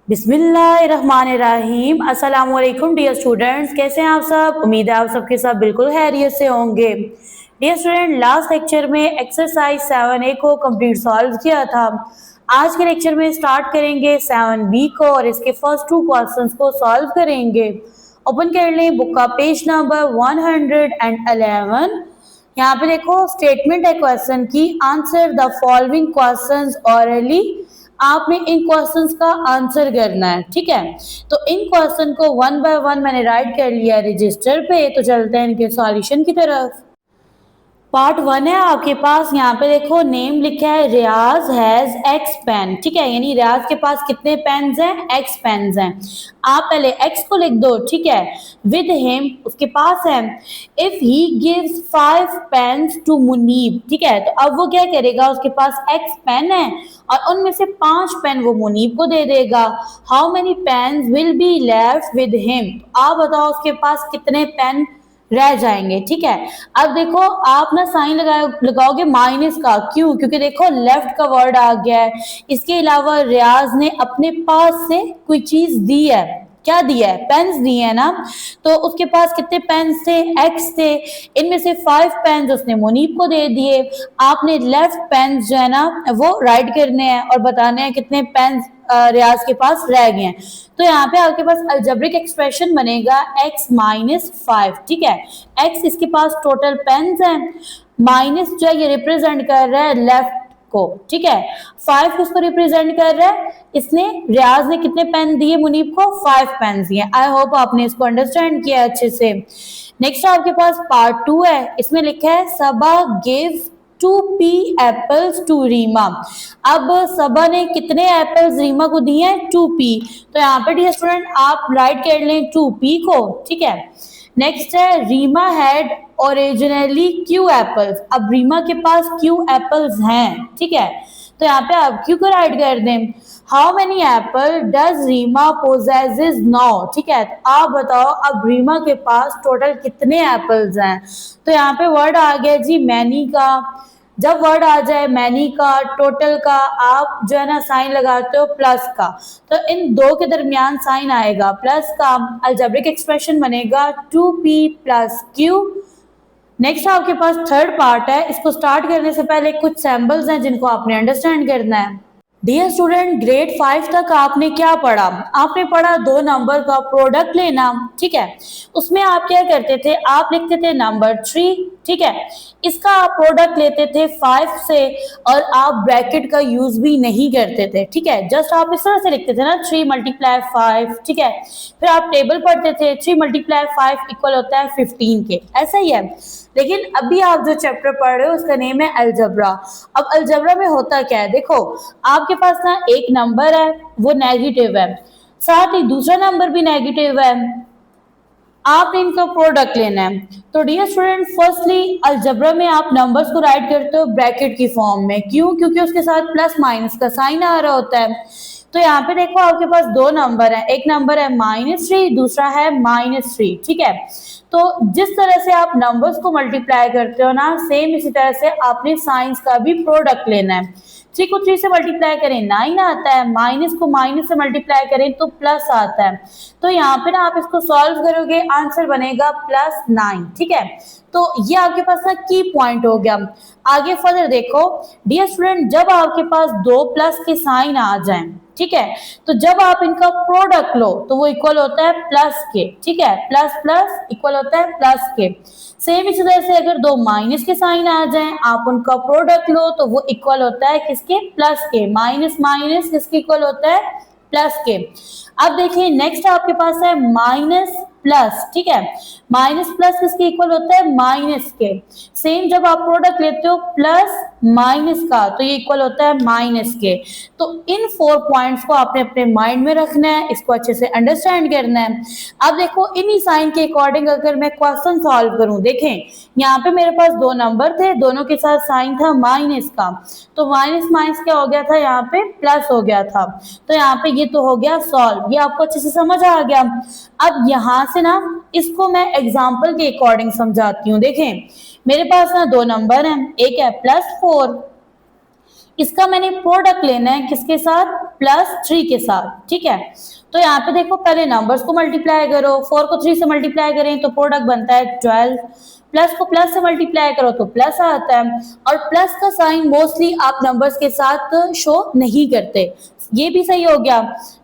बिस्मिल्लाहिर्रहमानिर्रहीम। अस्सलाम वालेकुम डियर स्टूडेंट्स, कैसे हैं आप सब। उम्मीद है आप सबके साथ बिल्कुल खैरियत से होंगे। डियर स्टूडेंट, लास्ट लेक्चर में एक्सरसाइज 7A को कंप्लीट सॉल्व किया था। आज के लेक्चर में स्टार्ट करेंगे 7B को और इसके फर्स्ट 2 क्वेश्चंस को सॉल्व करेंगे। ओपन कर लें बुक का पेज नंबर 111। यहाँ पे देखो स्टेटमेंट है क्वेश्चन की, answer the following questions hourly. आपने इन क्वेश्चंस का आंसर करना है, ठीक है। तो इन क्वेश्चन को 1 बाय 1 मैंने राइट कर लिया रजिस्टर पे। तो चलते हैं इनके सॉल्यूशन की तरफ। पार्ट 1 है आपके पास। यहाँ पे देखो नेम लिखा है रियाज हैज एक्स पेन, ठीक है। यानी रियाज के पास कितने पेन्स हैं, एक्स पेन्स हैं। आप पहले एक्स को लिख दो, ठीक है। विद हिम उसके पास है। If he gives 5 pens to Munib, ठीक है। तो अब वो क्या करेगा, उसके पास एक्स पेन है और उनमें से 5 पेन वो मुनीब को दे देगा। How many pens will be left with him. आप बताओ उसके पास कितने पेन रह जाएंगे, ठीक है। अब देखो आप ना साइन लगाओगे माइनस का, क्यों, क्योंकि देखो लेफ्ट का वर्ड आ गया है। इसके अलावा रियाज ने अपने पास से कोई चीज दी है। क्या दिया है, पेन्स दिए है ना। तो उसके पास कितने पेन्स थे, एक्स थे। इनमें से 5 पेन्स उसने मुनीब को दे दिए। आपने लेफ्ट पेन्स जो है ना वो राइट करने हैं और बताने हैं कितने पेन्स रियाज के पास रह गए हैं। तो यहाँ पे आपके पास अलजेब्रिक एक्सप्रेशन बनेगा x माइनस 5, ठीक है। x इसके पास टोटल पेन्स हैं, माइनस जो है ये रिप्रेजेंट कर रहा है लेफ्ट को, ठीक है। 5 किसको रिप्रेजेंट कर रहा है, इसने रियाज ने कितने पेन दिए मुनीब को, 5 पेन दिए। आई होप आपने इसको अंडरस्टैंड किया अच्छे से। नेक्स्ट आपके पास पार्ट 2 है। इसमें लिखा है Saba give 2p apples to Reema. अब सबा ने कितने एप्पल्स रीमा को दिए हैं, 2p। तो यहाँ पे डियर स्टूडेंट आप राइट कर लें 2p को, ठीक है। नेक्स्ट है Reema had originally Q apples. अब रीमा के पास क्यू एप्पल्स हैं, ठीक है। तो यहाँ पे आप क्यू को राइट कर दें। How many apple does Reema possesses now, ठीक है। तो आप बताओ अब रीमा के पास टोटल कितने एप्पल्स हैं। तो यहाँ पे वर्ड आ गया जी मैनी का। जब वर्ड आ जाए मैनी का, टोटल का, आप जो है ना साइन लगाते हो प्लस का। तो इन दो के दरमियान साइन आएगा प्लस का। अलजेब्रिक एक्सप्रेशन बनेगा 2p प्लस q। नेक्स्ट आपके पास थर्ड पार्ट है। इसको स्टार्ट करने से पहले कुछ सैम्पल्स हैं जिनको आपने अंडरस्टैंड करना है। डियर स्टूडेंट, ग्रेड 5 तक आपने क्या पढ़ा, आपने पढ़ा 2 नंबर का प्रोडक्ट लेना, ठीक है। उसमें आप क्या करते थे, आप लिखते थे नंबर 3, ठीक है। इसका आप प्रोडक्ट लेते थे 5 से और आप ब्रैकेट का यूज भी नहीं करते थे, ठीक है। जस्ट आप इस तरह से लिखते थे ना 3 मल्टीप्लाई 5, ठीक है। फिर आप टेबल पढ़ते थे 3 मल्टीप्लाई 5 इक्वल होता है 15 के, ऐसा ही है। लेकिन अभी आप जो चैप्टर पढ़ रहे हो उसका नेम है अलजबरा। अब अलजबरा में होता क्या है, देखो आपके पास ना एक नंबर है वो नेगेटिव है, साथ ही दूसरा नंबर भी नेगेटिव है। आपने इनका प्रोडक्ट लेना है। तो डियर स्टूडेंट, फर्स्टली अलजबरा में आप नंबर्स को राइट करते हो ब्रैकेट की फॉर्म में, क्यों, क्योंकि उसके साथ प्लस माइनस का साइन आ रहा होता है। तो यहाँ पे देखो आपके पास 2 नंबर है, एक नंबर है -3, दूसरा है -3, ठीक है। तो जिस तरह से आप नंबर्स को मल्टीप्लाई करते हो ना, सेम इसी तरह से आपने साइंस का भी प्रोडक्ट लेना है। 3 को 3 से मल्टीप्लाई करें 9 आता है, माइनस को माइनस से मल्टीप्लाई करें तो प्लस आता है। तो यहाँ पे ना आप इसको सॉल्व करोगे, आंसर बनेगा +9, ठीक है। तो ये आपके पास ना की पॉइंट हो गया। आगे फर्दर देखो डियर स्टूडेंट, जब आपके पास 2 प्लस के साइन आ जाएं, ठीक है, तो जब आप इनका प्रोडक्ट लो तो वो इक्वल होता है प्लस के, ठीक है। प्लस प्लस इक्वल होता है प्लस के। सेम इसी तरह से अगर 2 माइनस के साइन आ जाएं, आप उनका प्रोडक्ट लो तो वो इक्वल होता है किसके, प्लस के। माइनस माइनस किसके इक्वल होता है, प्लस के। अब देखिए नेक्स्ट आपके पास है माइनस प्लस, ठीक है। माइनस प्लस किसके इक्वल होता है, माइनस के। सेम जब आप प्रोडक्ट लेते हो प्लस माइनस का तो ये इक्वल होता है माइनस के। तो इन 4 पॉइंट्स को आपने अपने माइंड में रखना है, इसको अच्छे से अंडरस्टैंड करना है। अब देखो इन्हीं साइन के अकॉर्डिंग अगर मैं क्वेश्चन सॉल्व करूं, देखें यहाँ पे मेरे पास 2 नंबर थे, दोनों के साथ साइन था माइनस का। तो माइनस माइनस क्या हो गया था, यहाँ पे प्लस हो गया था। तो यहाँ पे ये तो हो गया सॉल्व, ये आपको अच्छे से समझ आ गया। अब यहाँ से ना इसको मैं एग्जाम्पल के अकॉर्डिंग समझाती हूँ। देखें मेरे पास ना 2 नंबर हैं, एक है +4, इसका मैंने प्रोडक्ट लेना है किसके साथ, +3 के साथ, ठीक है। तो यहाँ पे देखो पहले नंबर्स को मल्टीप्लाई करो, 4 को 3 से मल्टीप्लाई करें तो प्रोडक्ट बनता है 12, प्लस को प्लस से मल्टीप्लाई करो तो प्लस आता है, और प्लस का साइन मोस्टली आप नंबर्स के साथ शो नहीं करते, ये भी सही हो गया,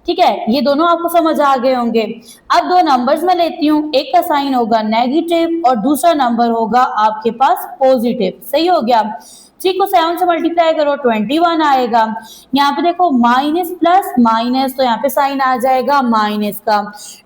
ठीक है। ये दोनों आपको समझ आ गए होंगे। अब दो नंबर्स में लेती हूँ, एक का साइन होगा नेगेटिव और दूसरा नंबर होगा आपके पास पॉजिटिव, सही हो गया। 3 को 7 से मल्टीप्लाई करो 21 आएगा। यहाँ पे देखो माइनस प्लस माइनस, तो यहाँ पे साइन आ जाएगा माइनस का।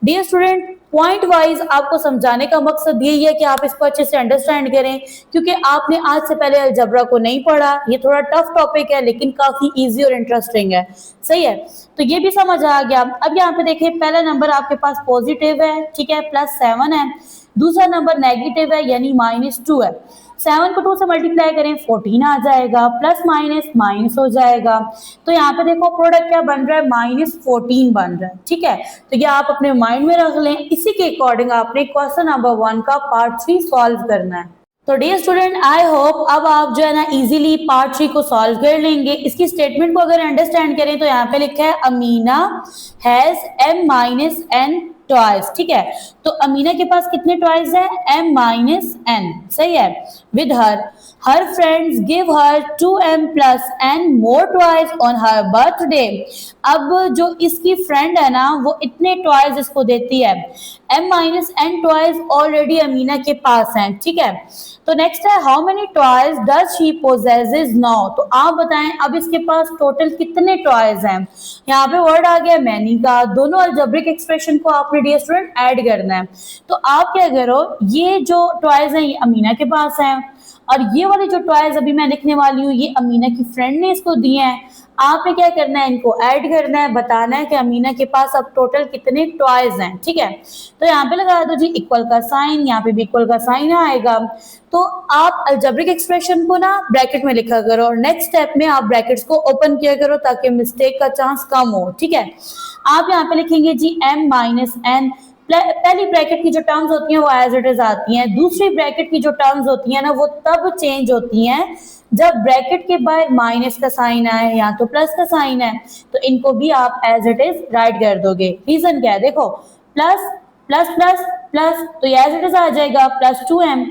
डियर स्टूडेंट, पॉइंट वाइज आपको समझाने का मकसद यही है कि आप इसको अच्छे से अंडरस्टैंड करें, क्योंकि आपने आज से पहले अलजबरा को नहीं पढ़ा। ये थोड़ा टफ टॉपिक है लेकिन काफी इजी और इंटरेस्टिंग है, सही है। तो ये भी समझ आ गया। अब यहाँ पे देखिए पहला नंबर आपके पास पॉजिटिव है, ठीक है, +7 है। दूसरा नंबर नेगेटिव है यानी -2 है। 7 को 2 से मल्टीप्लाई करें 14 आ जाएगा, प्लस माइनस माइनस हो जाएगा। तो यहाँ पे देखो प्रोडक्ट क्या बन रहा है, -14 बन रहा है, ठीक है। तो ये आप अपने माइंड में रख लें। इसी के अकॉर्डिंग आपने क्वेश्चन नंबर 1 का पार्ट 3 सॉल्व करना है। तो डियर स्टूडेंट, आई होप अब आप जो है ना इजीली पार्ट 3 को सॉल्व कर लेंगे। इसकी स्टेटमेंट को अगर अंडरस्टैंड करें तो यहाँ पे लिखा है अमीना हैज m-n टॉयज, ठीक है। तो अमीना के पास कितने टॉयज है, m-n, सही है। With her friends give her 2m+n more toys on her birthday. अब जो इसकी फ्रेंड है ना वो इतने टॉयज इसको देती है, m-n टॉयज ऑलरेडी अमीना के पास हैं, ठीक है। तो नेक्स्ट है how many toys does she possesses now. तो आप बताएं अब इसके पास टोटल कितने टॉयज हैं। यहाँ पे वर्ड आ गया मैनी का। दोनों अलजेब्रिक एक्सप्रेशन को आपने डियर स्टूडेंट ऐड करना है। तो आप क्या करो, ये जो टॉयज हैं ये अमीना के पास हैं, और ये वाले जो टॉयज अभी मैं लिखने वाली हूँ ये अमीना की फ्रेंड ने इसको दिए हैं। आपने क्या करना है, इनको ऐड करना है, बताना है कि अमीना के पास अब टोटल कितने टॉयज हैं, ठीक है। तो यहाँ पे लगा दो जी इक्वल का साइन, यहाँ पे भी इक्वल का साइन आएगा। तो आप अलजेब्रिक एक्सप्रेशन को ना ब्रैकेट में लिखा करो और नेक्स्ट स्टेप में आप ब्रैकेट्स को ओपन किया करो ताकि मिस्टेक का चांस कम हो, ठीक है। आप यहाँ पे लिखेंगे जी m-n। पहली ब्रैकेट की जो टर्म्स होती हैं वो एज इट इज आती हैं। दूसरी ब्रैकेट की जो टर्म्स होती हैं ना वो तब चेंज होती हैं जब ब्रैकेट के बाहर माइनस का साइन आए या तो प्लस का साइन है। तो इनको भी आप एज इट इज राइट कर दोगे। रीजन क्या है, देखो प्लस प्लस प्लस प्लस, तो ये एज इट इज आ जाएगा +2m।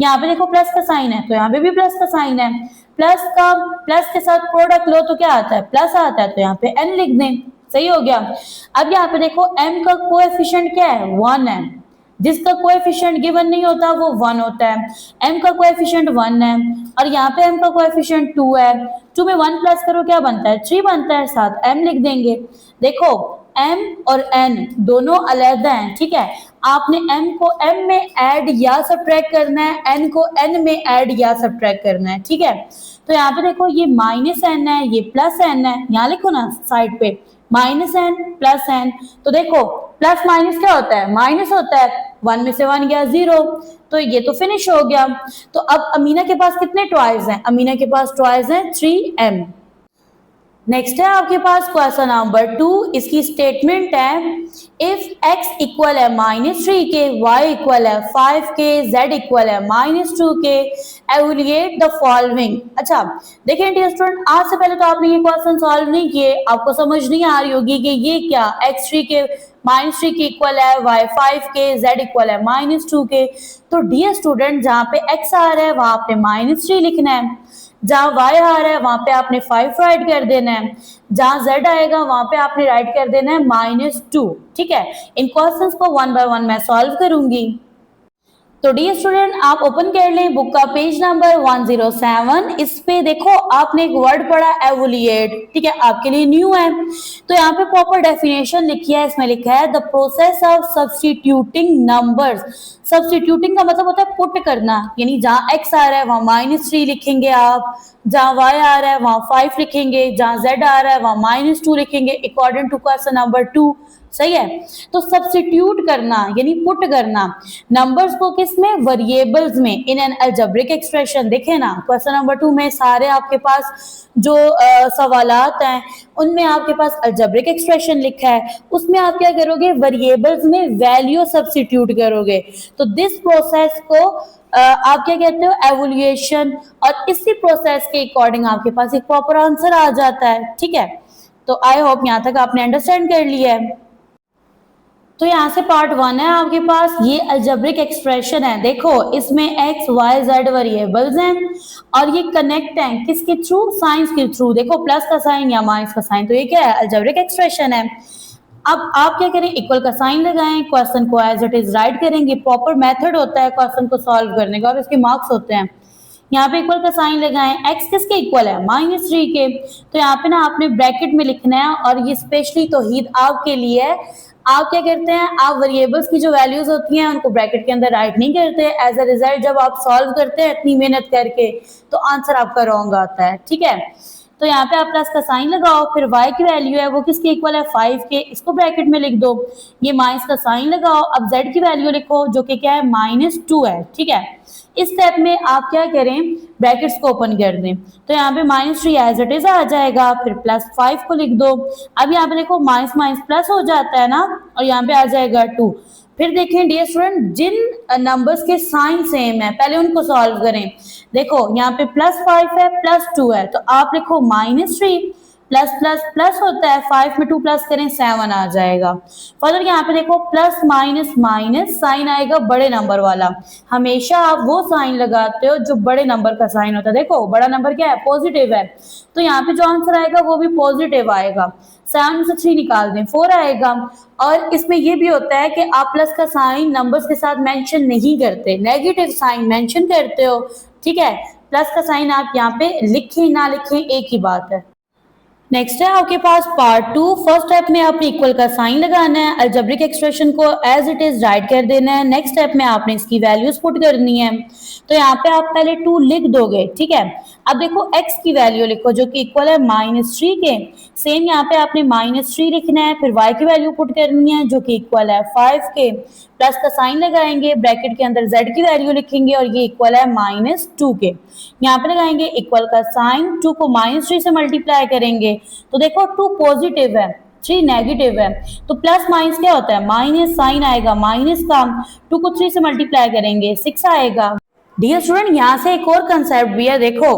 यहाँ पे देखो प्लस का साइन है तो यहाँ पे भी प्लस का साइन है। प्लस के साथ प्रोडक्ट लो तो क्या आता है, प्लस आता है, तो यहाँ पे n लिख दें, सही हो गया। अब यहाँ पे देखो m का कोएफिशिएंट क्या है, 1 है। जिसका कोएफिशिएंट गिवन नहीं होता वो 1 होता है। m का कोएफिशिएंट 1 है और यहाँ पे m का कोएफिशिएंट 2 है। 2 में 1 प्लस करो क्या बनता है, 3 बनता है, साथ m लिख देंगे। देखो m और n दोनों अलग हैं, ठीक है। आपने m को m में ऐड या सब्ट्रैक्ट करना है, n को n में ऐड या सब्ट्रैक्ट करना है, ठीक है। तो यहाँ पे देखो ये -n है, ये +n है, यहाँ लिखो ना साइड पे -n +n। तो देखो प्लस माइनस क्या होता है, माइनस होता है। 1 में से 1 गया 0, तो ये तो फिनिश हो गया। तो अब अमीना के पास कितने टॉयज हैं, अमीना के पास टॉयज हैं 3m। नेक्स्ट है आपके पास क्वेश्चन नंबर 2। इसकी स्टेटमेंट है इफ x इक्वल है -3 के, y इक्वल है 5 के, z इक्वल है -2 के, एवल्यूएट द फॉलोइंग। अच्छा देखिए डियर स्टूडेंट, आज से पहले तो आपने ये क्वेश्चन सॉल्व नहीं किए, आपको समझ नहीं आ रही होगी कि ये क्या x3 के -3 के इक्वल है, y 5 के, z इक्वल है -2 के। तो डियर स्टूडेंट जहाँ पे x आ रहा है वहां पे -3 लिखना है, जहाँ y आ रहा है वहां पे आपने 5 राइट कर देना है, जहाँ z आएगा वहां पे आपने राइट कर देना है -2, ठीक है। इन क्वेश्चंस को 1 बाय 1 मैं सॉल्व करूंगी। तो डियर स्टूडेंट आप ओपन कर लें बुक का पेज नंबर 107। इस पे देखो आपने एक वर्ड पढ़ा एवोल्यूएट, ठीक है, आपके लिए न्यू है। तो यहाँ पे प्रॉपर डेफिनेशन लिखी है, इसमें लिखा है the process of substituting numbers. Substituting का मतलब होता है पुट करना, यानी जहाँ x आ रहा है वहाँ -3 लिखेंगे आप, जहाँ y आ रहा है वहाँ 5 लिखेंगे, जहाँ z आ रहा है वहाँ -2 लिखेंगे अकॉर्डिंग टू क्वेश्चन नंबर 2, सही है। तो सब्स्टिट्यूट करना यानी पुट करना नंबर्स को किसमें, वेरिएबल्स में, इन एन अलजेब्रिक एक्सप्रेशन। देखे ना क्वेश्चन नंबर 2 में सारे आपके पास जो सवालात हैं उनमें आपके पास अलजेब्रिक एक्सप्रेशन लिखा है, उसमें आप क्या करोगे, वेरिएबल्स में वैल्यू सब्स्टिट्यूट करोगे। तो दिस प्रोसेस को आप क्या कहते हो, एवोल्यूशन, और इसी प्रोसेस के अकॉर्डिंग आपके पास एक प्रॉपर आंसर आ जाता है। ठीक है, तो आई होप यहाँ तक आपने अंडरस्टैंड कर लिया है। तो यहाँ से पार्ट 1 है आपके पास, ये अलजेब्रिक एक्सप्रेशन है। देखो इसमें एक्स वाई जेड वेरिएबल्स हैं और ये कनेक्ट हैं किसके थ्रू, साइंस के थ्रू। देखो प्लस का साइन या माइनस का साइन, तो ये क्या है, अलजेब्रिक एक्सप्रेशन है। अब आप क्या करें, इक्वल का साइन लगाएं, क्वेश्चन को एज इट इज राइट करेंगे। प्रॉपर मेथड होता है क्वेश्चन को सॉल्व करने का और इसके मार्क्स होते हैं। यहाँ पे इक्वल का साइन लगाएं, x किसके इक्वल है, -3 के। तो यहाँ पे ना आपने ब्रैकेट में लिखना है, और ये स्पेशली तौहीद आपके लिए है। आप क्या करते हैं, आप वेरिएबल्स की जो वैल्यूज होती हैं उनको ब्रैकेट के अंदर राइट नहीं करते। एज अ रिजल्ट जब आप सॉल्व करते हैं इतनी मेहनत करके, तो आंसर आपका रॉन्ग आता है। ठीक है, तो यहाँ पे आप प्लस का साइन लगाओ, फिर y की वैल्यू है वो किसके इक्वल है, 5 के, इसको ब्रैकेट में लिख दो। ये माइनस का साइन लगाओ, अब z की वैल्यू लिखो जो कि क्या है, -2 है। ठीक है, इस स्टेप में आप क्या करें, ब्रैकेट्स को ओपन कर दें, तो यहाँ पे -3 एज इट इज आ जाएगा, फिर +5 को लिख दो। अब यहाँ पे देखो माइनस माइनस प्लस हो जाता है ना, और यहाँ पे आ जाएगा 2। फिर देखें डियर स्टूडेंट, जिन नंबर्स के साइन सेम है पहले उनको सॉल्व करें। देखो यहाँ पे +5 है, +2 है, तो आप लिखो -3, प्लस प्लस प्लस होता है, 5 में 2 प्लस करें 7 आ जाएगा। फर्दर यहाँ पे देखो प्लस माइनस माइनस साइन आएगा बड़े नंबर वाला। हमेशा आप वो साइन लगाते हो जो बड़े नंबर का साइन होता है। देखो बड़ा नंबर क्या है, पॉजिटिव है, तो यहाँ पे जो आंसर आएगा वो भी पॉजिटिव आएगा। 7 से 3 निकाल दें, 4 आएगा। और इसमें ये भी होता है कि आप प्लस का साइन नंबर्स के साथ मेंशन नहीं करते, नेगेटिव साइन मेंशन करते हो। ठीक है, प्लस का साइन आप यहाँ पे लिखें ना लिखें एक ही बात है। नेक्स्ट है आपके पास पार्ट 2। फर्स्ट स्टेप में आपने इक्वल का साइन लगाना है, अलजेब्रिक एक्सप्रेशन को एज इट इज राइट कर देना है। नेक्स्ट स्टेप में आपने इसकी वैल्यूज पुट करनी है, तो यहाँ पे आप पहले 2 लिख दोगे। ठीक है, अब देखो x की वैल्यू लिखो जो कि इक्वल है -3 के। सेम यहाँ पे आपने -3 लिखना है, फिर y की वैल्यू पुट करनी है जो कि इक्वल है 5 के। प्लस का साइन लगाएंगे, ब्रैकेट के अंदर z की वैल्यू लिखेंगे और ये इक्वल है -2 के। यहाँ पे लगाएंगे इक्वल का साइन, 2 को -3 से मल्टीप्लाई करेंगे, तो देखो 2 पॉजिटिव है, 3 नेगेटिव है, तो प्लस माइनस क्या होता है, माइनस साइन आएगा माइनस का। 2 को 3 से मल्टीप्लाई करेंगे 6 आएगा। डियर स्टूडेंट यहाँ से एक और कंसेप्ट भी है। देखो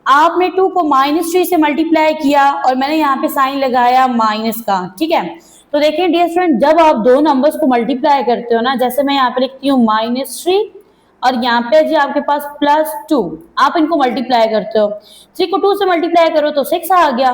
आपने 2 को -3 से मल्टीप्लाई किया और मैंने यहाँ पे साइन लगाया माइनस का। ठीक है, तो देखिए डियर स्टूडेंट जब आप दो नंबर्स को मल्टीप्लाई करते हो ना, जैसे मैं यहाँ पे लिखती हूँ -3 और यहाँ पे जी आपके पास +2, आप इनको मल्टीप्लाई करते हो। 3 को 2 से मल्टीप्लाई करो तो 6 आ गया।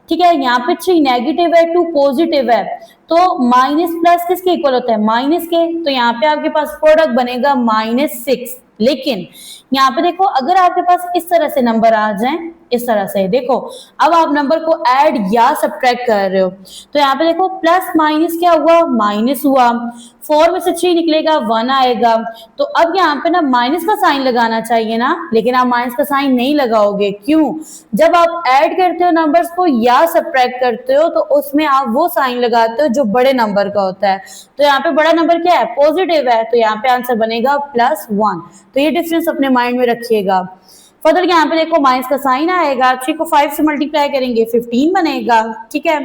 ठीक है, यहाँ पे 3 नेगेटिव है, 2 पॉजिटिव है, तो माइनस प्लस किसके इक्वल होता है, माइनस के। तो यहाँ पे आपके पास प्रोडक्ट बनेगा -6। लेकिन यहाँ पे देखो अगर आपके पास इस तरह से नंबर आ जाए, इस तरह से देखो, अब आप नंबर को ऐड या सब्ट्रैक्ट कर रहे हो, तो यहाँ पे देखो प्लस माइनस क्या हुआ, माइनस हुआ। 4 में से 3 निकलेगा 1 आएगा। तो अब यहाँ पे ना माइनस का साइन लगाना चाहिए ना, लेकिन आप माइनस का साइन नहीं लगाओगे। क्यों? जब आप ऐड करते हो नंबर्स को या सब्ट्रैक्ट करते हो तो उसमें आप वो साइन लगाते हो जो बड़े नंबर का होता है। तो यहाँ पे बड़ा नंबर क्या है, पॉजिटिव है, तो यहाँ पे आंसर बनेगा +1। तो ये डिफरेंस अपने माइंड में रखिएगा। फर्दर यहाँ पे देखो माइनस का साइन आएगा, 3 को 5 से मल्टीप्लाई करेंगे 15 बनेगा। ठीक है,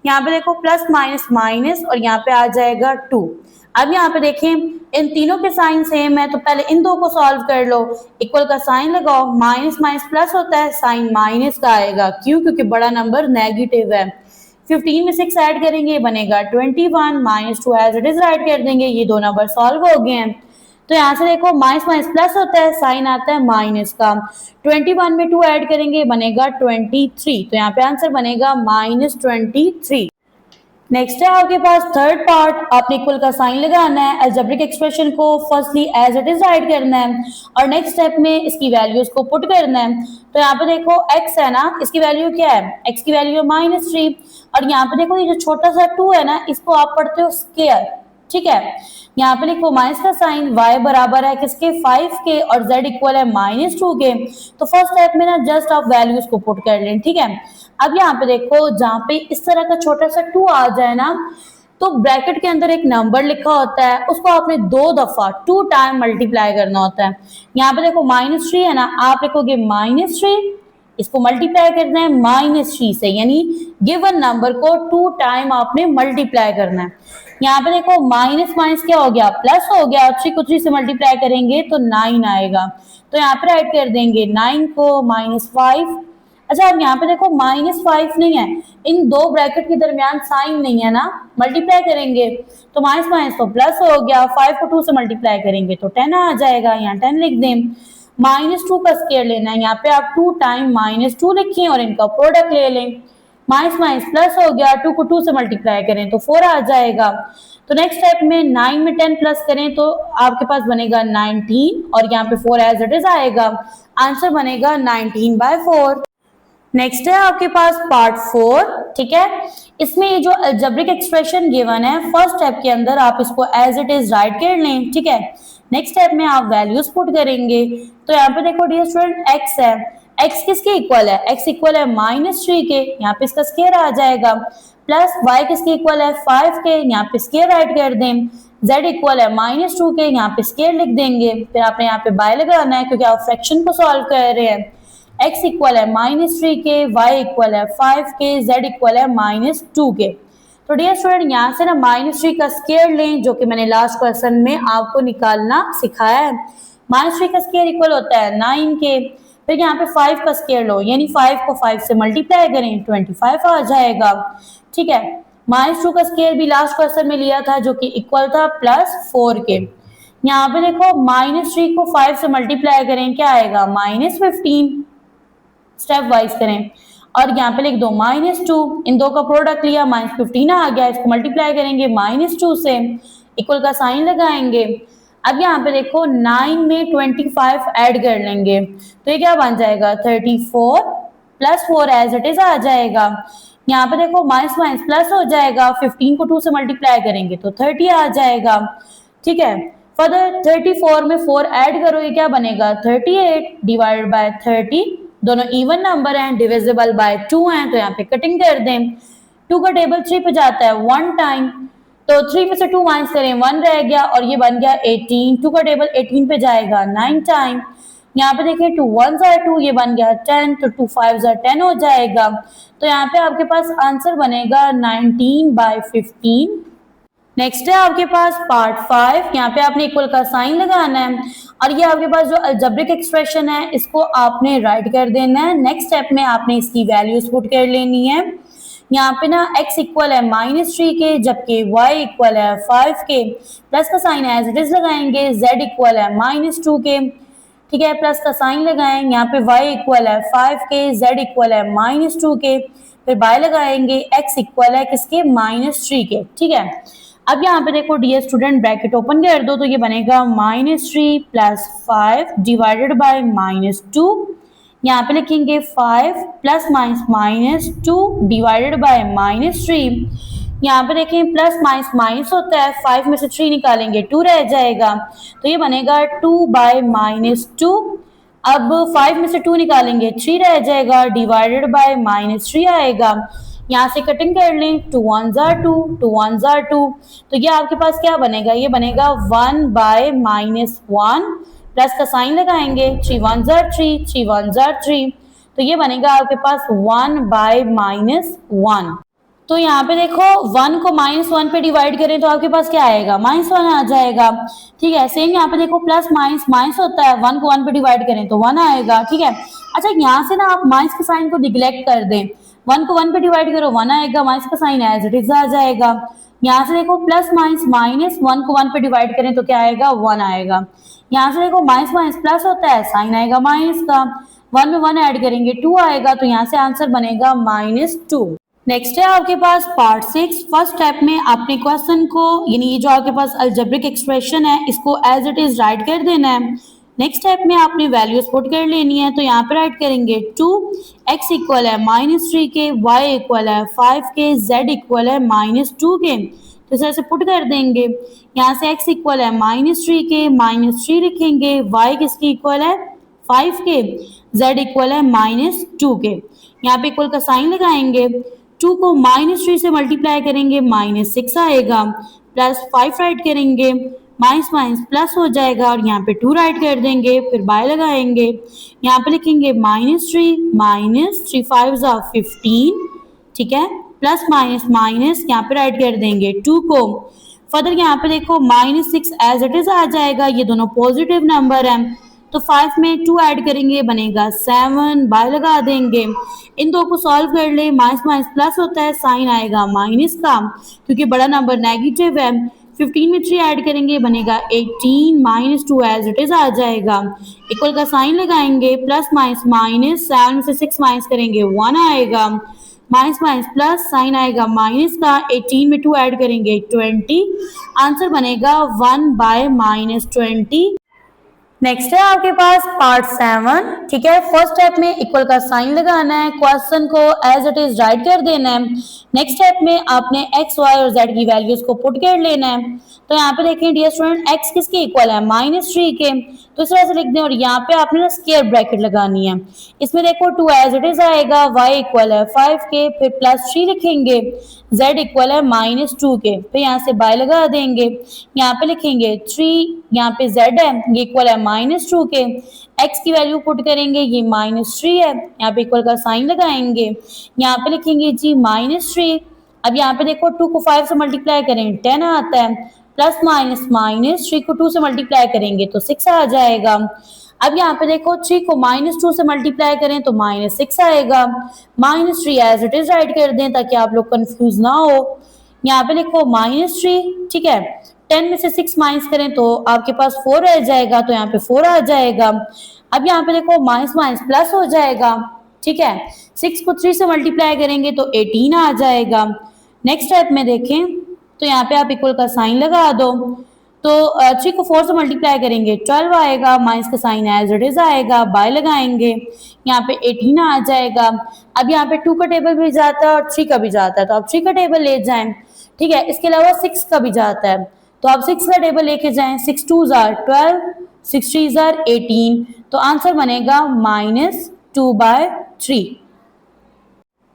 यहाँ पे देखो प्लस माइनस माइनस और यहाँ पे आ जाएगा 2। अब यहाँ पे देखें इन तीनों के साइन सेम है, तो पहले इन दो को सॉल्व कर लो। इक्वल का साइन लगाओ, माइनस माइनस प्लस होता है, साइन माइनस का आएगा। क्यों? क्योंकि बड़ा नंबर नेगेटिव है। 15 में 6 ऐड करेंगे बनेगा 21, -2 एज इट इज राइट कर देंगे। ये दो नंबर सॉल्व हो गए हैं। तो यहाँ से देखो माइनस माइनस प्लस होता है, साइन आता है माइनस का। 21 में 2 ऐड करेंगे बनेगा 23, तो यहाँ पे आंसर बनेगा -23। नेक्स्ट है आपके पास थर्ड पार्ट, आपने इक्वल का साइन लगाना है, अलजेब्रिक एक्सप्रेशन को firstly as it is write करना है और नेक्स्ट स्टेप में इसकी वैल्यूज को पुट करना है। तो यहाँ पे देखो x है ना, इसकी वैल्यू क्या है, x की वैल्यू है -3 और यहाँ पे देखो ये जो छोटा सा 2 है ना, इसको आप पढ़ते हो स्क्वायर। ठीक है, यहाँ पे लिखो माइनस का साइन, y बराबर है किसके, 5 के और z इक्वल है -2 के। तो फर्स्ट स्टेप में ना जस्ट आप वैल्यूज को पुट कर लें। ठीक है, अब यहाँ पे देखो जहाँ पे इस तरह का छोटा सा 2 आ जाए ना, तो ब्रैकेट के अंदर एक नंबर लिखा होता है, उसको आपने 2 दफा 2 टाइम मल्टीप्लाई करना होता है। यहाँ पे देखो -3 है ना, आप लिखोगे -3 इसको मल्टीप्लाई करना है -3 से, यानी गिवन नंबर को 2 टाइम आपने मल्टीप्लाई करना है। यहाँ पे देखो माइनस माइनस क्या हो गया, प्लस हो गया, 3 को 3 से मल्टीप्लाई करेंगे तो 9 आएगा। तो यहाँ पे राइट कर देंगे 9 को -5। अच्छा अब यहाँ पे देखो -5 नहीं है, इन दो ब्रैकेट के दरमियान साइन नहीं है ना, मल्टीप्लाई करेंगे तो माइनस माइनस तो प्लस हो गया, 5 को 2 से मल्टीप्लाई करेंगे तो 10 आ जाएगा, यहाँ 10 लिख दें। -2 का स्क्वायर लेना है, यहाँ पे आप 2 टाइम -2 लिखें और इनका प्रोडक्ट ले लें। माइनस माइनस प्लस हो गया, 2 को 2 से मल्टीप्लाई करें तो 4 आ जाएगा। तो नेक्स्ट स्टेप में 9 में 10 प्लस करें तो आपके पास बनेगा 19 और यहाँ पे 4 एज इट इज आएगा, आंसर बनेगा 19/4। नेक्स्ट है आपके पास पार्ट 4, ठीक है। इसमें ये जो अलजेब्रिक एक्सप्रेशन गिवन है फर्स्ट स्टेप के अंदर आप इसको एज इट इज राइट कर लें, ठीक है। नेक्स्ट स्टेप में आप वैल्यूज पुट करेंगे। तो यहाँ पे देखो डियर स्टूडेंट एक्स है, एक्स किसके इक्वल है, एक्स इक्वल है -3 के, यहाँ पे इसका स्क्वायर आ जाएगा, प्लस वाई किसके इक्वल है 5 के, यहाँ पे स्क्वायर राइट कर दें, z इक्वल है -2 के, यहाँ पे स्क्वायर लिख देंगे, फिर आपने यहाँ पे बाय लगाना है क्योंकि आप फ्रैक्शन को सॉल्व कर रहे हैं। x इक्वल है -3 के, y इक्वल है 5 के, z इक्वल है -2 के। तो डियर स्टूडेंट यहाँ से ना -3 का स्क्वायर लें जो कि मैंने लास्ट क्वेश्चन में आपको निकालना सिखाया है। -3 का स्क्वायर इक्वल होता है 9 के, फिर यहाँ पे 5 का स्क्वायर लो, यानी 5 को 5 से मल्टीप्लाई करें 25 आ जाएगा, ठीक है। -2 का स्क्वायर भी लास्ट क्वेश्चन में लिया था जो कि इक्वल था +4 के। यहाँ पे देखो -3 को 5 से मल्टीप्लाई करें क्या आएगा -15, स्टेप वाइज करें और यहाँ पे लिख दो -2, इन दो का प्रोडक्ट लिया -15 आ गया, इसको मल्टीप्लाई करेंगे -2 से, इक्वल का साइन लगाएंगे। अब यहाँ पे देखो 9 में 25 ऐड कर लेंगे तो ये क्या बन जाएगा 34 + 4 एज इट इज आ जाएगा। यहाँ पे देखो माइनस माइनस प्लस हो जाएगा, 15 को 2 से मल्टीप्लाई करेंगे तो 30 आ जाएगा, ठीक है। फर्दर 34 में 4 ऐड करो, ये क्या बनेगा 38 डिवाइडेड बाय 30, दोनों इवन नंबर हैं, डिविजिबल बाय 2 हैं, तो यहाँ पे कटिंग कर दें। 2 का टेबल 3 पे जाता है 1 टाइम, तो 3 में से 2 माइनस करें 1 रह गया और ये बन गया 18। 2 का टेबल 18 पे जाएगा 9 टाइम, यहाँ पे देखिए 2 1s are 2, ये बन गया 10, तो 2 5s are 10 हो जाएगा। तो यहाँ पे आपके पास आंसर बनेगा 19/15। नेक्स्ट है आपके पास पार्ट 5, यहाँ पे आपने इक्वल का साइन लगाना है और ये आपके पास जो अलजेब्रिक एक्सप्रेशन है इसको आपने राइट कर देना है। नेक्स्ट स्टेप में आपने इसकी वैल्यूज पुट कर लेनी है। यहाँ पे ना x इक्वल है -3 के, जबकि y इक्वल है 5 के, प्लस का साइन एज इट इज लगाएंगे, z इक्वल है -2 के, ठीक है, प्लस का साइन लगाएं, यहाँ पे y इक्वल है 5 के, z इक्वल है -2 के, फिर बाय लगाएंगे, x इक्वल है किसके -3 के, ठीक है। अब यहाँ पे देखो डियर स्टूडेंट ब्रैकेट ओपन कर दो तो ये बनेगा -3 + 5 डिवाइडेड बाय -2, यहाँ पे लिखेंगे 5 ± -2 डिवाइडेड बाय -3, यहाँ पे देखें प्लस माइनस माइनस होता है, 5 में से 3 निकालेंगे 2 रह जाएगा, तो ये बनेगा 2/-2। अब 5 में से 2 निकालेंगे 3 रह जाएगा, डिवाइडेड बाय -3 आएगा, यहाँ से कटिंग कर लें, 2 1s are 2, 2 1s are 2, तो ये आपके पास क्या बनेगा, ये बनेगा 1/-1, प्लस का साइन लगाएंगे, 3 1s are 3, 3 1s are 3, तो ये बनेगा आपके पास 1/-1। तो यहाँ पे देखो 1 को -1 पे डिवाइड करें तो आपके पास क्या आएगा -1 आ जाएगा, ठीक है। सेम यहाँ पे देखो प्लस माइनस माइनस होता है, 1 को 1 पे डिवाइड करें तो 1 आएगा, ठीक है। अच्छा यहाँ से ना आप माइनस के साइन को निगलेक्ट कर दें, 1 को 1 पे डिवाइड करो 1 आएगा, माइनस का साइन एज इट इज आ जाएगा। यहाँ से देखो प्लस माइनस माइनस, 1 को 1 पे डिवाइड करें तो क्या आएगा 1 आएगा। यहाँ से देखो माइनस माइनस प्लस होता है, साइन आएगा माइनस का, 1 में 1 ऐड करेंगे 2 आएगा, तो यहाँ से आंसर बनेगा -2। नेक्स्ट है आपके पास पार्ट 6। फर्स्ट स्टेप में आपने क्वेश्चन को, यानी ये जो आपके पास अलजेब्रिक एक्सप्रेशन है इसको एज इट इज राइट कर देना है। नेक्स्ट स्टेप में आपने वैल्यूज पुट कर लेनी है, तो यहाँ पे राइट करेंगे 2, x इक्वल है -3 के, y इक्वल है 5 के, z इक्वल है -2 के, तो इस तरह से पुट कर देंगे। यहाँ से x इक्वल है -3 के, -3 लिखेंगे, y किसकी इक्वल है 5 के, z इक्वल है -2 के, यहाँ पे इक्वल का साइन लगाएंगे, 2 को -3 से मल्टीप्लाई करेंगे -6 आएगा, प्लस 5 राइट करेंगे, माइनस माइनस प्लस हो जाएगा और यहाँ पे 2 राइट कर देंगे, फिर बाय लगाएंगे, यहाँ पे लिखेंगे माइनस थ्री 5 ज़ा 15, ठीक है, प्लस माइनस माइनस यहाँ पे राइट कर देंगे 2 को। फर्दर यहाँ पे देखो -6 एज इट इज आ जाएगा, ये दोनों पॉजिटिव नंबर है तो 5 में 2 ऐड करेंगे बनेगा 7, बाय लगा देंगे, इन दो को सॉल्व कर ले, माइनस माइनस प्लस होता है, साइन आएगा माइनस का क्योंकि बड़ा नंबर नेगेटिव है। 15 में 3 ऐड करेंगे बनेगा 18, -2 एज इट इज आ जाएगा, इक्वल का साइन लगाएंगे, प्लस माइनस माइनस 7 में से 6 माइनस करेंगे 1 आएगा, माइनस माइनस प्लस साइन आएगा माइनस का, 18 में 2 ऐड करेंगे 20, आंसर बनेगा 1/-20। नेक्स्ट है आपके पास पार्ट 7, ठीक है। फर्स्ट स्टेप में इक्वल का साइन लगाना है, क्वेश्चन को एज इट इज राइट कर देना है। नेक्स्ट स्टेप में आपने x, y और z की वैल्यूज को पुट कर लेना है। तो यहाँ पे देखें डियर स्टूडेंट, x किसके इक्वल है, -3 के, तो इस तरह से लिख दें और यहाँ पे आपने ना स्क्वायर ब्रैकेट लगानी है। इसमें देखो 2 एज इट इज आएगा, y इक्वल है 5 के, फिर +3 लिखेंगे, z इक्वल है -2 के, फिर यहाँ से बाय लगा देंगे, यहाँ पे लिखेंगे 3, यहाँ पे z है ये इक्वल है -2 के, x की वैल्यू पुट करेंगे ये -3 है, यहाँ पे इक्वल का साइन लगाएंगे, यहाँ पे लिखेंगे जी -3। अब यहाँ पे देखो 2 को 5 से मल्टीप्लाई करें 10 आता है, प्लस माइनस माइनस 3 को 2 से मल्टीप्लाई करेंगे तो 6 आ जाएगा। अब यहाँ पे देखो 3 को -2 से मल्टीप्लाई करें तो -6 आएगा, -3 एज इट इज राइट कर दें ताकि आप लोग कंफ्यूज ना हो। यहाँ पे लिखो -3, ठीक है, 10 में से 6 माइनस करें तो आपके पास 4 रह जाएगा, तो यहाँ पे 4 आ जाएगा। अब यहाँ पे देखो माइनस माइनस प्लस हो जाएगा, ठीक है, 6 को 3 से मल्टीप्लाई करेंगे तो 18 आ जाएगा। नेक्स्ट स्टेप में देखें तो यहाँ पे आप इक्वल का साइन लगा दो, तो 3 को 4 से मल्टीप्लाई करेंगे 12 आएगा, माइनस का साइन एज इट इज आएगा, बाय लगाएंगे, यहाँ पे 18 आ जाएगा। अब यहाँ पे 2 का टेबल भी जाता है और 3 का भी जाता है, तो आप 3 का टेबल ले जाएं, ठीक है, इसके अलावा 6 का भी जाता है तो आप 6 का टेबल लेके जाएं, 6 2 जार 12, 6 3 जार 18, तो आंसर बनेगा -2/3।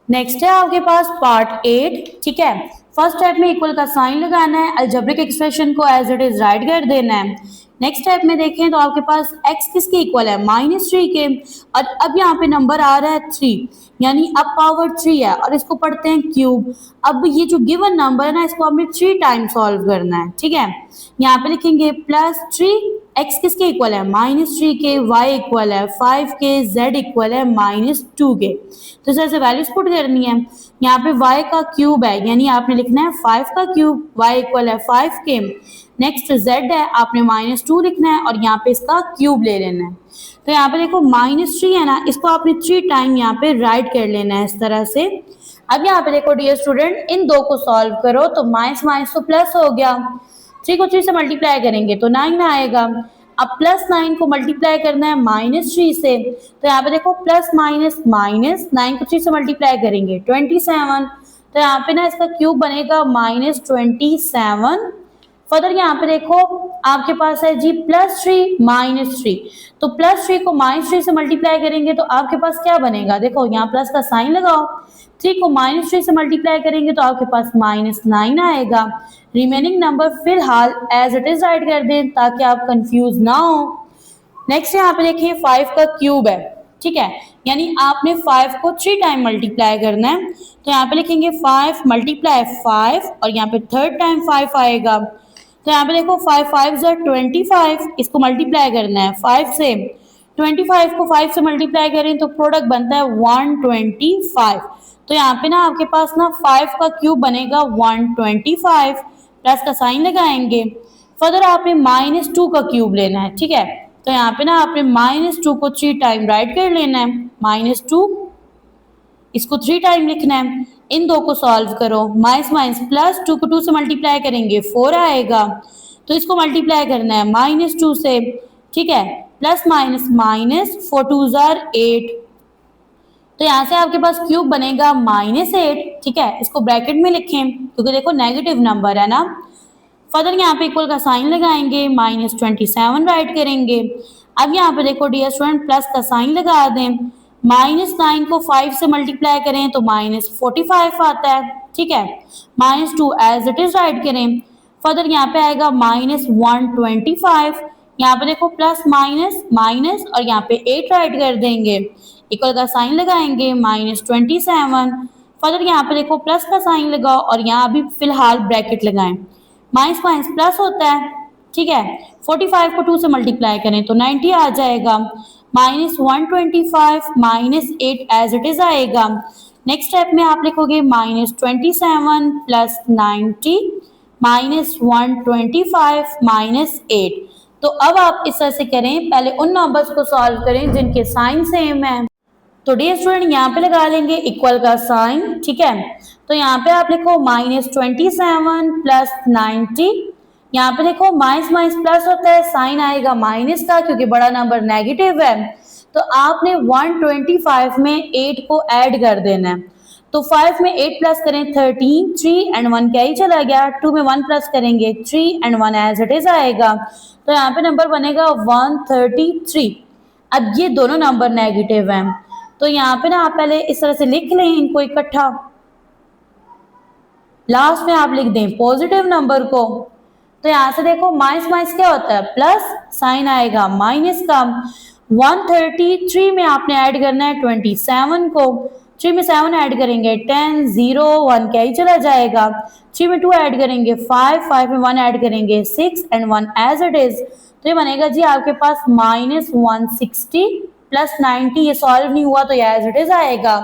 नेक्स्ट है आपके पास पार्ट 8, ठीक है। फर्स्ट स्टेप में इक्वल का साइन लगाना है, अलजेब्रिक एक्सप्रेशन को एज इट इज राइट कर देना है। नेक्स्ट स्टेप में देखें तो आपके पास x किसके इक्वल है, -3 के, और अब यहाँ पे नंबर आ रहा है 3, यानी अब पावर 3 है और इसको पढ़ते हैं क्यूब। अब ये जो गिवन नंबर है ना, इसको हमने 3 टाइम सॉल्व करना है, ठीक है। यहाँ पे लिखेंगे +3, x किसके इक्वल है, -3 के, y इक्वल है 5 के, z इक्वल है -2 के, तो इस तरह से वैल्यूज पुट करनी है। यहाँ पे y का क्यूब है, यानी आपने लिखना है 5 का क्यूब, y इक्वल है 5 के। नेक्स्ट z है, आपने -2 लिखना है और यहाँ पे इसका क्यूब ले लेना है। तो यहाँ पे देखो -3 है ना, इसको आपने 3 टाइम यहाँ पे राइट कर लेना है इस तरह से। अब यहाँ पे देखो डियर स्टूडेंट, इन दो को सॉल्व करो तो माइनस माइनस तो प्लस हो गया, 3 को 3 से मल्टीप्लाई करेंगे तो 9 आएगा। अब +9 को मल्टीप्लाई करना है -3 से, तो यहाँ पे देखो प्लस माइनस माइनस 9 को 3 से मल्टीप्लाई करेंगे 27, तो यहाँ पे ना इसका क्यूब बनेगा -27। फर्दर यहाँ पे देखो आपके पास है जी +3 -3, तो +3 को -3 से मल्टीप्लाई करेंगे तो आपके पास क्या बनेगा, देखो यहाँ प्लस का साइन लगाओ, 3 को -3 से मल्टीप्लाई करेंगे तो आपके पास -9 आएगा। रिमेनिंग नंबर फिलहाल एज इट इज राइट कर दें ताकि आप कंफ्यूज ना हो। नेक्स्ट यहाँ पे देखिए 5 का क्यूब है, ठीक है, यानी आपने 5 को 3 टाइम मल्टीप्लाई करना है, तो यहाँ पे लिखेंगे 5 × 5 और यहाँ पे थर्ड टाइम 5 आएगा, तो यहाँ पे देखो 5 5 ज़ा 25, इसको मल्टीप्लाई करना है 5 से, 25 को 5 से मल्टीप्लाई करें तो प्रोडक्ट बनता है 125, तो यहाँ पे ना आपके पास ना 5 का क्यूब बनेगा 125, प्लस का साइन लगाएंगे। फर्दर आपने -2 का क्यूब लेना है, ठीक है, तो यहाँ पे ना आपने -2 को 3 टाइम राइट कर लेना है, -2 इसको 3 टाइम लिखना है, इन दो को सॉल्व करो, माइनस माइनस प्लस, 2 को 2 से मल्टीप्लाई करेंगे 4 आएगा, तो इसको मल्टीप्लाई करना है -2 से, ठीक है, प्लस माइनस माइनस 4 2 ज़ार 8, तो यहाँ से आपके पास क्यूब बनेगा -8, ठीक है, इसको ब्रैकेट में लिखें क्योंकि देखो नेगेटिव नंबर है ना। फर्दर यहाँ पे इक्वल का साइन लगाएंगे, -27 राइट करेंगे। अब यहाँ पे देखो डियर स्टूडेंट प्लस का साइन लगा दें, -9 को 5 से मल्टीप्लाई करें तो -45 आता है, ठीक है, -2 एज इट इज राइट करें। फर्दर यहाँ पे आएगा -125, यहाँ पे देखो प्लस माइनस माइनस और यहाँ पे 8 राइट कर देंगे, इक्वल का साइन लगाएंगे -27। फर्दर यहाँ पे देखो प्लस का साइन लगाओ और यहाँ अभी फिलहाल ब्रैकेट लगाएं, माइनस माइनस प्लस होता है, ठीक है। 45 को 2 से मल्टीप्लाई करें तो 90 आ जाएगा, -125 -8 एज इट इज आएगा। नेक्स्ट स्टेप में आप लिखोगे -27 प्लस 90 -125 -8। तो अब आप इस तरह से करें, पहले उन नंबर्स को सॉल्व करें जिनके साइन सेम है। तो डियर स्टूडेंट यहाँ पे लगा लेंगे इक्वल का साइन, ठीक है। तो यहाँ पे आप लिखो -27 प्लस 90, यहाँ पे देखो माइनस माइनस प्लस होता है, साइन आएगा माइनस का क्योंकि बड़ा नंबर नेगेटिव है। तो आपने 125 में 8 को ऐड कर देना है। तो 5 में 8 प्लस करें 13, 3 एंड 1 क्या ही चला गया, 2 में 1 प्लस करेंगे 3 एंड 1 एज इट इज आएगा। तो यहाँ पे नंबर बनेगा 133। अब ये दोनों नंबर नेगेटिव हैं, तो यहाँ पे ना आप पहले इस तरह से लिख लें इनको इकट्ठा, लास्ट में आप लिख दें पॉजिटिव नंबर को। तो यहाँ से देखो माइनस माइनस क्या होता है, प्लस, साइन आएगा माइनस का। 133 में आपने ऐड करना है 27 को, 3 में 7 ऐड करेंगे 10, 0, 1 क्या ही चला जाएगा, 3 में 2 ऐड करेंगे 5, 5 में 1 ऐड करेंगे 6 एंड 1 एज इट इज। तो ये बनेगा जी आपके पास -160 प्लस 90, ये सॉल्व नहीं हुआ तो ये एज इट इज आएगा।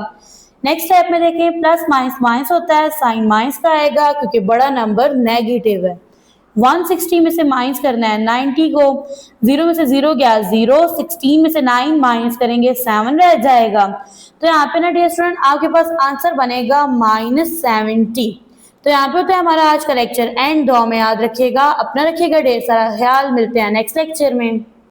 नेक्स्ट स्टेप में देखें, प्लस माइनस माइनस होता है, साइन माइनस का आएगा क्योंकि बड़ा नंबर नेगेटिव है। 160 में से माइनस करना है 90 को, 0 में से 0 गया 0, 16 में से 9 माइनस करेंगे 7 रह जाएगा। तो यहाँ पे ना डियर स्टूडेंट आपके पास आंसर बनेगा -70। तो यहाँ पे होता है हमारा आज का लेक्चर एंड। दुआ में याद रखिएगा, अपना रखिएगा ढेर सारा ख्याल, मिलते हैं नेक्स्ट लेक्चर में।